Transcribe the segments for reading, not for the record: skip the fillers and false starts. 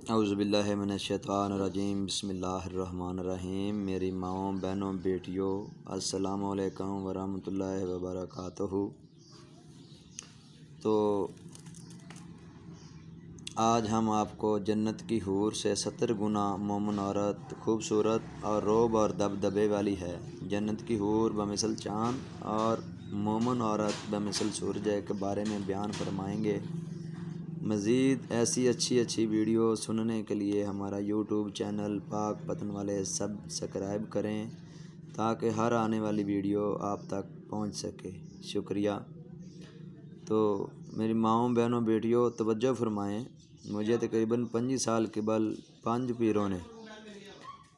اعوذ باللہ من الشیطان الرجیم، بسم اللہ الرحمن الرحیم۔ میری ماؤں، بہنوں، بیٹیوں، السلام علیکم ورحمۃ اللہ وبرکاتہ۔ تو آج ہم آپ کو جنت کی حور سے 70 گنا مومن عورت خوبصورت اور روب اور دبدبے والی ہے۔ جنت کی حور بمثل چاند اور مومن عورت بمثل سورج کے بارے میں بیان فرمائیں گے۔ مزید ایسی اچھی ویڈیو سننے کے لیے ہمارا یوٹیوب چینل پاک پتن والے سبسکرائب کریں تاکہ ہر آنے والی ویڈیو آپ تک پہنچ سکے۔ شکریہ۔ تو میری ماؤں، بہنوں، بیٹیوں، توجہ فرمائیں۔ مجھے تقریباً 25 سال قبل 5 پیروں نے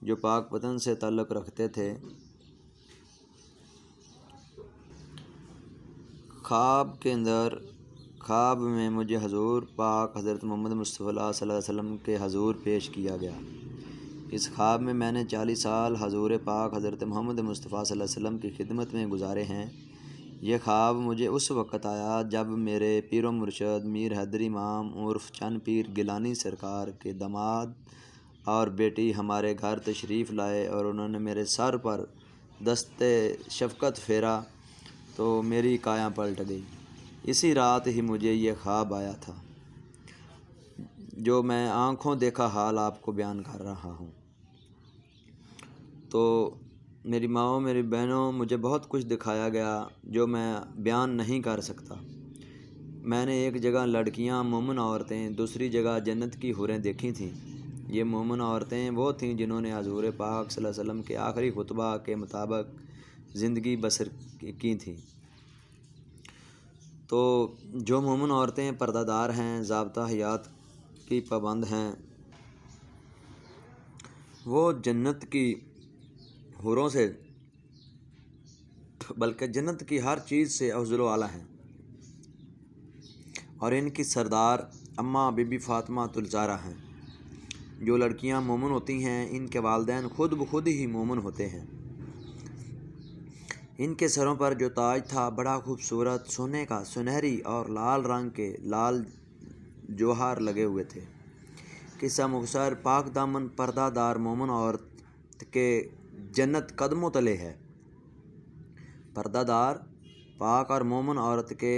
جو پاک پتن سے تعلق رکھتے تھے، خواب میں مجھے حضور پاک حضرت محمد مصطفیٰ صلی اللہ علیہ وسلم کے حضور پیش کیا گیا۔ اس خواب میں نے 40 سال حضور پاک حضرت محمد مصطفیٰ صلی اللہ علیہ وسلم کی خدمت میں گزارے ہیں۔ یہ خواب مجھے اس وقت آیا جب میرے پیر و مرشد میر حیدر امام عرف چند پیر گیلانی سرکار کے داماد اور بیٹی ہمارے گھر تشریف لائے اور انہوں نے میرے سر پر دست شفقت پھیرا تو میری کایاں پلٹ گئی۔ اسی رات ہی مجھے یہ خواب آیا تھا جو میں آنکھوں دیکھا حال آپ کو بیان کر رہا ہوں۔ تو میری ماؤں، میری بہنوں، مجھے بہت کچھ دکھایا گیا جو میں بیان نہیں کر سکتا۔ میں نے ایک جگہ لڑکیاں مومن عورتیں، دوسری جگہ جنت کی حوریں دیکھی تھیں۔ یہ مومن عورتیں وہ تھیں جنہوں نے حضور پاک صلی اللہ علیہ وسلم کے آخری خطبہ کے مطابق زندگی بسر کی تھیں۔ تو جو مومن عورتیں پردہ دار ہیں، ضابطہ حیات کی پابند ہیں، وہ جنت کی حوروں سے بلکہ جنت کی ہر چیز سے افضل و اعلیٰ ہیں، اور ان کی سردار اماں بی بی فاطمہ الزہرا ہیں۔ جو لڑکیاں مومن ہوتی ہیں، ان کے والدین خود بخود ہی مومن ہوتے ہیں۔ ان کے سروں پر جو تاج تھا بڑا خوبصورت سونے کا، سنہری اور لال رنگ کے لال جوہر لگے ہوئے تھے۔ قصہ مختصر، پاک دامن پردہ دار مومن عورت کے جنت قدموں تلے ہے۔ پردہ دار پاک اور مومن عورت کے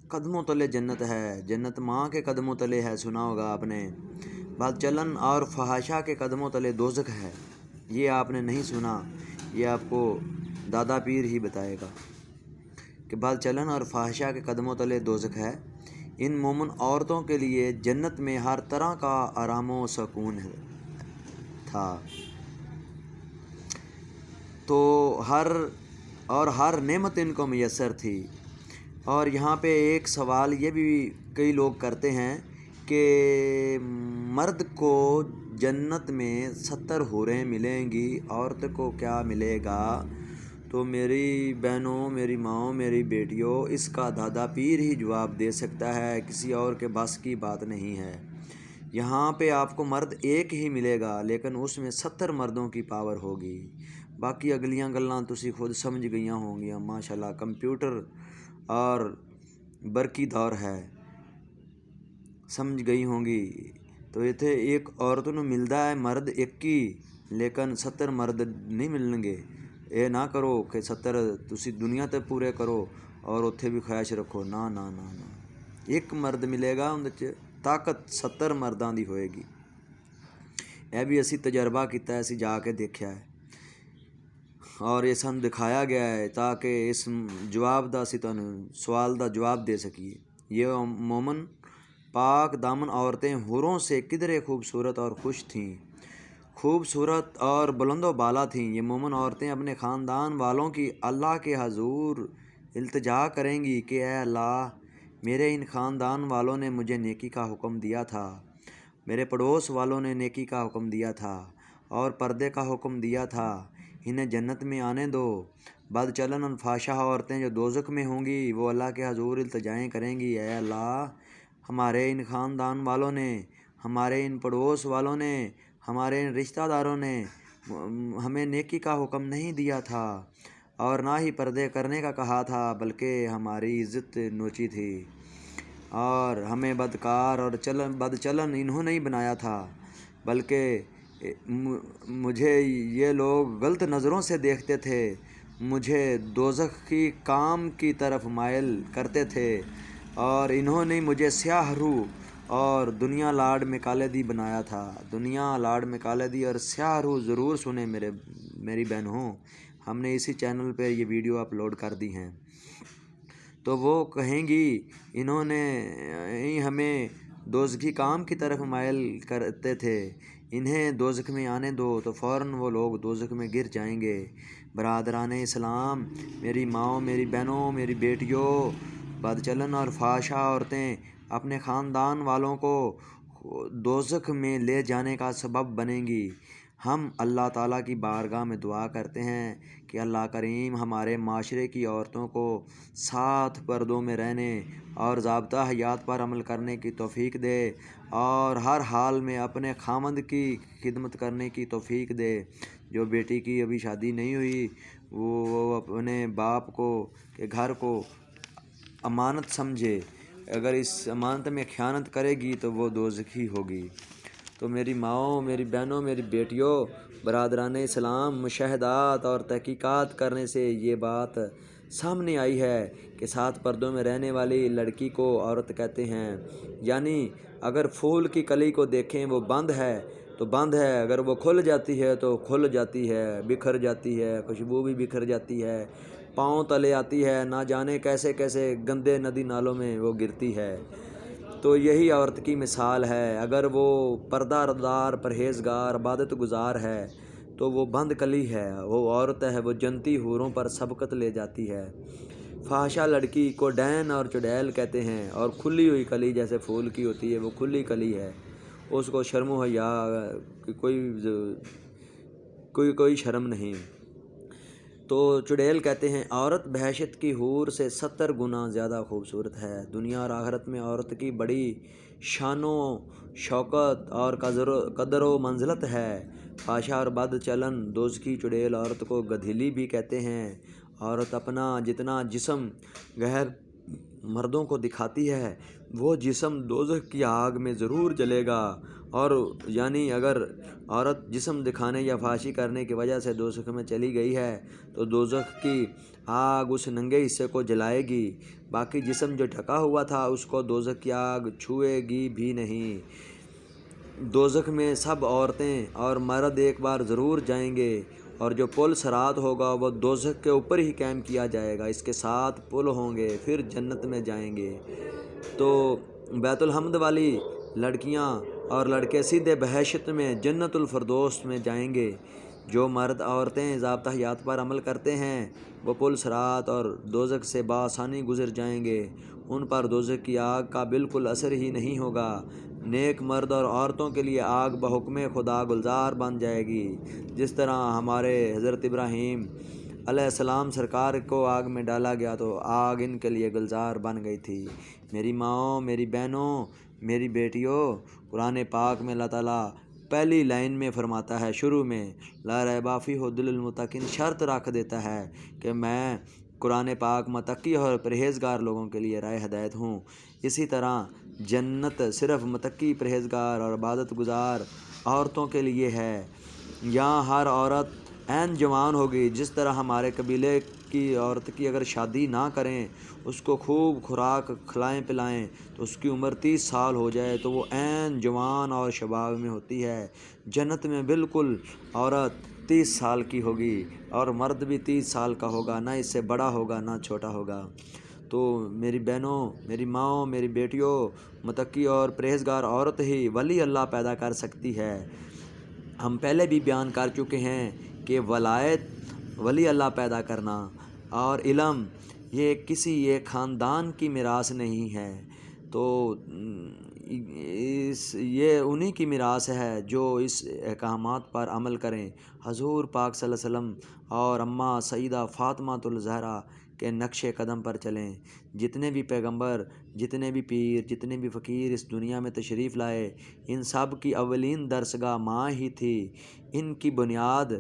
قدموں تلے جنت ہے۔ جنت ماں کے قدموں تلے ہے، سنا ہوگا آپ نے۔ بد چلن اور فحاشہ کے قدموں تلے دوزخ ہے۔ یہ آپ نے نہیں سنا، یہ آپ کو دادا پیر ہی بتائے گا کہ بد چلن اور فحاشہ کے قدموں تلے دوزخ ہے۔ ان مومن عورتوں کے لیے جنت میں ہر طرح کا آرام و سکون تھا، تو ہر نعمت ان کو میسر تھی۔ اور یہاں پہ ایک سوال یہ بھی کئی لوگ کرتے ہیں کہ مرد کو جنت میں 70 حوریں ملیں گی، عورت کو کیا ملے گا؟ تو میری بہنوں، میری ماؤں، میری بیٹیوں، اس کا دادا پیر ہی جواب دے سکتا ہے، کسی اور کے بس کی بات نہیں ہے۔ یہاں پہ آپ کو مرد ایک ہی ملے گا، لیکن اس میں 70 مردوں کی پاور ہوگی۔ باقی اگلیاں گلاں تسی خود سمجھ گئیاں ہوں گیاں۔ ماشاءاللہ کمپیوٹر اور برقی دور ہے، سمجھ گئی ہوں گی۔ تو اتنے ایک عورت نو ملدا ہے مرد ایک ہی، لیکن 70 مرد نہیں ملن گے۔ یہ نہ کرو کہ 70 تسی دنیا تے پورے کرو اور اتھے بھی خواہش رکھو، نا نا نا نا۔ ایک مرد ملے گا، اندر طاقت 70 مرداں دی ہوئے گی۔ یہ بھی اسی تجربہ کیتا ہے، اسی جا کے دیکھا ہے اور یہ سن دکھایا گیا ہے تاکہ اس جواب دا اسی تانوں سوال دا جواب دے سکیے۔ یہ مومن پاک دامن عورتیں حوروں سے قدرے خوبصورت اور خوش تھیں، خوبصورت اور بلند و بالا تھیں۔ یہ مومن عورتیں اپنے خاندان والوں کی اللہ کے حضور التجا کریں گی کہ اے اللہ، میرے ان خاندان والوں نے مجھے نیکی کا حکم دیا تھا، میرے پڑوس والوں نے نیکی کا حکم دیا تھا اور پردے کا حکم دیا تھا، انہیں جنت میں آنے دو۔ بد چلن اور فحاشہ عورتیں جو دوزخ میں ہوں گی، وہ اللہ کے حضور التجائیں کریں گی، اے اللہ، ہمارے ان خاندان والوں نے، ہمارے ان پڑوس والوں نے، ہمارے ان رشتہ داروں نے ہمیں نیکی کا حکم نہیں دیا تھا اور نہ ہی پردے کرنے کا کہا تھا، بلکہ ہماری عزت نوچی تھی اور ہمیں بدکار اور بد چلن انہوں نے ہی بنایا تھا۔ بلکہ مجھے یہ لوگ غلط نظروں سے دیکھتے تھے، مجھے دوزخ کی کام کی طرف مائل کرتے تھے، اور انہوں نے مجھے سیاہ روح اور دنیا لاڈ میں کالے بنایا تھا۔ دنیا لاڈ میں کالے اور سیاہ روح ضرور سنیں میری بہنوں، ہم نے اسی چینل پہ یہ ویڈیو اپلوڈ کر دی ہیں۔ تو وہ کہیں گی انہوں نے ہمیں دوزخی کام کی طرف مائل کرتے تھے، انہیں دوزخ میں آنے دو، تو فوراً وہ لوگ دوزخ میں گر جائیں گے۔ برادران اسلام، میری ماؤں، میری بہنوں، میری بیٹیوں، بدچلن اور فحشا عورتیں اپنے خاندان والوں کو دوزخ میں لے جانے کا سبب بنیں گی۔ ہم اللہ تعالیٰ کی بارگاہ میں دعا کرتے ہیں کہ اللہ کریم ہمارے معاشرے کی عورتوں کو 7 پردوں میں رہنے اور ضابطہ حیات پر عمل کرنے کی توفیق دے، اور ہر حال میں اپنے خامند کی خدمت کرنے کی توفیق دے۔ جو بیٹی کی ابھی شادی نہیں ہوئی وہ اپنے باپ کو کے گھر کو امانت سمجھے، اگر اس امانت میں خیانت کرے گی تو وہ دوزخی ہوگی۔ تو میری ماؤں، میری بہنوں، میری بیٹیوں، برادران اسلام، مشاہدات اور تحقیقات کرنے سے یہ بات سامنے آئی ہے کہ 7 پردوں میں رہنے والی لڑکی کو عورت کہتے ہیں، یعنی اگر پھول کی کلی کو دیکھیں وہ بند ہے تو بند ہے، اگر وہ کھل جاتی ہے تو کھل جاتی ہے، بکھر جاتی ہے، خوشبو بھی بکھر جاتی ہے، پاؤں تلے آتی ہے، نہ جانے کیسے کیسے گندے ندی نالوں میں وہ گرتی ہے۔ تو یہی عورت کی مثال ہے، اگر وہ پردہ دار، پرہیزگار، عبادت گزار ہے تو وہ بند کلی ہے، وہ عورت ہے، وہ جنتی حوروں پر سبقت لے جاتی ہے۔ فحشا لڑکی کو ڈین اور چڑیل کہتے ہیں، اور کھلی ہوئی کلی جیسے پھول کی ہوتی ہے وہ کھلی کلی ہے، اس کو شرم و حیا کوئی شرم نہیں۔ تو چڑیل کہتے ہیں عورت بحیثیت کی حور سے 70 گنا زیادہ خوبصورت ہے۔ دنیا اور آخرت میں عورت کی بڑی شان و شوکت اور قدر و منزلت ہے۔ فحشا اور بد چلن دوزخی چڑیل عورت کو گدھیلی بھی کہتے ہیں۔ عورت اپنا جتنا جسم غیر مردوں کو دکھاتی ہے وہ جسم دوزخ کی آگ میں ضرور جلے گا، اور یعنی اگر عورت جسم دکھانے یا فحاشی کرنے کی وجہ سے دوزخ میں چلی گئی ہے تو دوزخ کی آگ اس ننگے حصے کو جلائے گی، باقی جسم جو ڈھکا ہوا تھا اس کو دوزخ کی آگ چھوئے گی بھی نہیں۔ دوزخ میں سب عورتیں اور مرد ایک بار ضرور جائیں گے، اور جو پل صراط ہوگا وہ دوزخ کے اوپر ہی قائم کیا جائے گا، اس کے 7 پل ہوں گے، پھر جنت میں جائیں گے۔ تو بیت الحمد والی لڑکیاں اور لڑکے سیدھے بحیثیت میں جنت الفردوس میں جائیں گے۔ جو مرد عورتیں ضابطہ حیات پر عمل کرتے ہیں وہ پل صراط اور دوزخ سے بآسانی گزر جائیں گے، ان پر دوزخ کی آگ کا بالکل اثر ہی نہیں ہوگا۔ نیک مرد اور عورتوں کے لیے آگ بحکم خدا گلزار بن جائے گی، جس طرح ہمارے حضرت ابراہیم علیہ السلام سرکار کو آگ میں ڈالا گیا تو آگ ان کے لیے گلزار بن گئی تھی۔ میری ماؤں، میری بہنوں، میری بیٹیوں، قرآن پاک میں اللہ تعالیٰ پہلی لائن میں فرماتا ہے، شروع میں لا ریب فیہ ھدی للمتقین، شرط رکھ دیتا ہے کہ میں قرآن پاک متقی اور پرہیزگار لوگوں کے لیے راہ ہدایت ہوں۔ اسی طرح جنت صرف متقی، پرہیزگار اور عبادت گزار عورتوں کے لیے ہے۔ یہاں ہر عورت عین جوان ہوگی، جس طرح ہمارے قبیلے کی عورت کی اگر شادی نہ کریں، اس کو خوب خوراک کھلائیں پلائیں تو اس کی عمر 30 سال ہو جائے تو وہ عین جوان اور شباب میں ہوتی ہے۔ جنت میں بالکل عورت 30 سال کی ہوگی اور مرد بھی 30 سال کا ہوگا، نہ اس سے بڑا ہوگا نہ چھوٹا ہوگا۔ تو میری بہنوں، میری ماؤں، میری بیٹیوں، متقی اور پرہیزگار عورت ہی ولی اللہ پیدا کر سکتی ہے۔ ہم پہلے بھی بیان کر چکے ہیں کہ ولایت، ولی اللہ پیدا کرنا اور علم یہ کسی ایک خاندان کی میراث نہیں ہے، تو یہ انہی کی میراث ہے جو اس احکامات پر عمل کریں، حضور پاک صلی اللہ علیہ وسلم اور اماں سیدہ فاطمۃ الزہرا کے نقش قدم پر چلیں۔ جتنے بھی پیغمبر، جتنے بھی پیر، جتنے بھی فقیر اس دنیا میں تشریف لائے، ان سب کی اولین درسگاہ ماں ہی تھی، ان کی بنیاد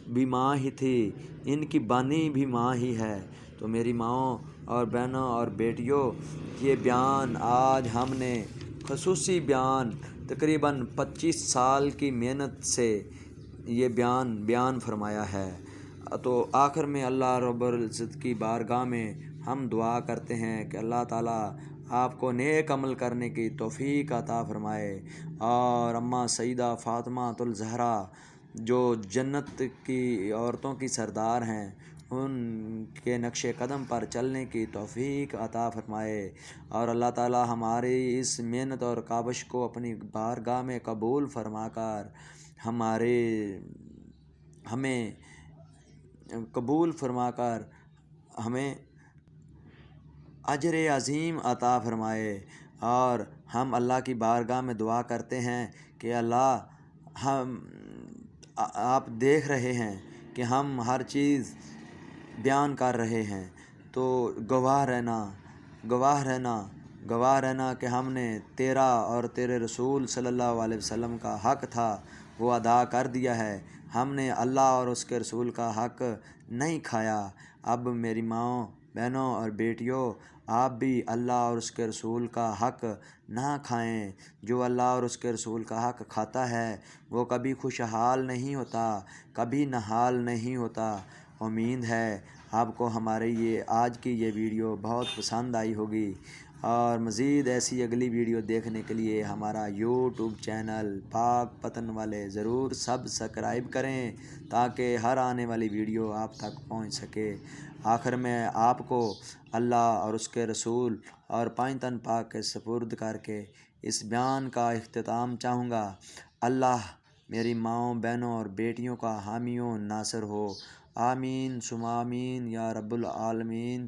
بھی ماں ہی تھی، ان کی بانی بھی ماں ہی ہے۔ تو میری ماؤں اور بہنوں اور بیٹیوں، یہ بیان آج ہم نے خصوصی بیان تقریباً 25 سال کی محنت سے یہ بیان فرمایا ہے۔ تو آخر میں اللہ رب العزت کی بارگاہ میں ہم دعا کرتے ہیں کہ اللہ تعالیٰ آپ کو نیک عمل کرنے کی توفیق عطا فرمائے، اور اماں سیدہ فاطمہ الزہرا جو جنت کی عورتوں کی سردار ہیں، ان کے نقش قدم پر چلنے کی توفیق عطا فرمائے، اور اللہ تعالیٰ ہماری اس محنت اور کاوش کو اپنی بارگاہ میں قبول فرما کر ہمیں قبول فرما کر ہمیں اجر عظیم عطا فرمائے۔ اور ہم اللہ کی بارگاہ میں دعا کرتے ہیں کہ اللہ آپ دیکھ رہے ہیں کہ ہم ہر چیز بیان کر رہے ہیں، تو گواہ رہنا کہ ہم نے تیرا اور تیرے رسول صلی اللہ علیہ وسلم کا حق تھا وہ ادا کر دیا ہے، ہم نے اللہ اور اس کے رسول کا حق نہیں کھایا۔ اب میری ماؤں، بہنوں اور بیٹیوں، آپ بھی اللہ اور اس کے رسول کا حق نہ کھائیں۔ جو اللہ اور اس کے رسول کا حق کھاتا ہے وہ کبھی خوشحال نہیں ہوتا، کبھی نہال نہیں ہوتا۔ امید ہے آپ کو ہماری آج کی یہ ویڈیو بہت پسند آئی ہوگی، اور مزید ایسی اگلی ویڈیو دیکھنے کے لیے ہمارا یوٹیوب چینل پاک پتن والے ضرور سبسکرائب کریں تاکہ ہر آنے والی ویڈیو آپ تک پہنچ سکے۔ آخر میں آپ کو اللہ اور اس کے رسول اور پانچ تن پاک کے سپرد کر کے اس بیان کا اختتام چاہوں گا۔ اللہ میری ماؤں، بہنوں اور بیٹیوں کا حامی و ناصر ہو، آمین ثم آمین یا رب العالمین۔